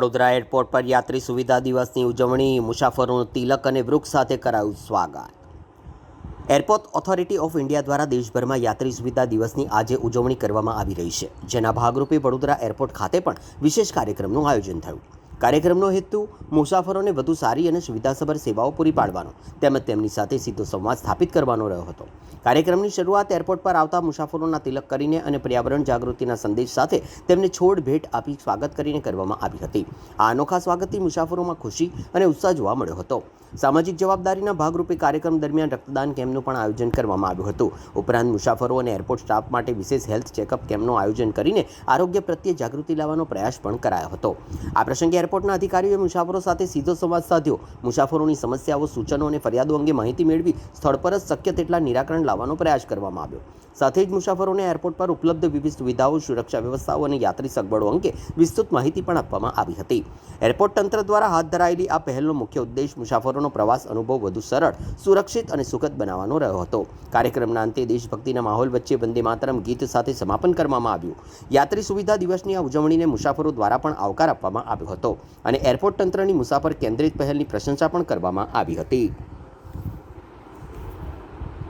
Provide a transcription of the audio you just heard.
Vadodara airport પર યાત્રી સુવિધા દિવસની ઉજવણી, મુસાફરોનું તિલક અને વૃક્ષ સાથે કરાયું સ્વાગત। એરપોર્ટ ઓથોરિટી ઓફ ઇન્ડિયા દ્વારા દેશભરમાં યાત્રી સુવિધા દિવસની આજે ઉજવણી કરવામાં આવી રહી છે, જેના ભાગરૂપે વડોદરા એરપોર્ટ ખાતે પણ વિશેષ કાર્યક્રમનું આયોજન થયું। કાર્યક્રમનો હેતુ મુસાફરોને વધુ સારી અને સુવિધાસભર સેવાઓ પૂરી પાડવાનો તેમજ તેમની સાથે સીધો સંવાદ સ્થાપિત કરવાનો રહ્યો હતો। કાર્યક્રમની શરૂઆત એરપોર્ટ પર આવતા મુસાફરોના તિલક કરીને અને પર્યાવરણ જાગૃતિના સંદેશ સાથે તેમને છોડ ભેટ આપી સ્વાગત કરીને કરવામાં આવી હતી। આ અનોખા સ્વાગતથી મુસાફરોમાં ખુશી અને ઉત્સાહ જોવા મળ્યો હતો। સામાજિક જવાબદારીના ભાગરૂપે કાર્યક્રમ દરમિયાન રક્તદાન કેમ્પનું પણ આયોજન કરવામાં આવ્યું હતું। ઉપરાંત મુસાફરો અને એરપોર્ટ સ્ટાફ માટે વિશેષ હેલ્થ ચેકઅપ કેમ્પનું આયોજન કરીને આરોગ્ય પ્રત્યે જાગૃતિ લાવવાનો પ્રયાસ પણ કરાયો હતો। આ પ્રસંગે એરપોર્ટના અધિકારીઓએ મુસાફરો સાથે સીધો સંવાદ સાધ્યો, મુસાફરોની સમસ્યાઓ, સૂચનો અને ફરિયાદો અંગે માહિતી મેળવી સ્થળ પર જ શક્ય તેટલા નિરાકરણ લાવવાનો પ્રયાસ કરવામાં આવ્યો। સાથે જ મુસાફરોને એરપોર્ટ પર ઉપલબ્ધ વિવિધ સુવિધાઓ, સુરક્ષા વ્યવસ્થાઓ અને યાત્રી સગવડો અંગે વિસ્તૃત માહિતી પણ આપવામાં આવી હતી। એરપોર્ટ તંત્ર દ્વારા હાથ ધરાયેલી આ પહેલનો મુખ્ય ઉદ્દેશ મુસાફરોનો પ્રવાસ અનુભવ વધુ સરળ, સુરક્ષિત અને સુખદ બનાવવાનો રહ્યો હતો। કાર્યક્રમના અંતે દેશભક્તિના માહોલ વચ્ચે વંદે માતરમ ગીત સાથે સમાપન કરવામાં આવ્યું। યાત્રી સુવિધા દિવસની આ ઉજવણીને મુસાફરો દ્વારા પણ આવકાર આપવામાં આવ્યો હતો અને એરપોર્ટ તંત્રની મુસાફર કેન્દ્રિત પહેલની પ્રશંસા પણ કરવામાં આવી હતી।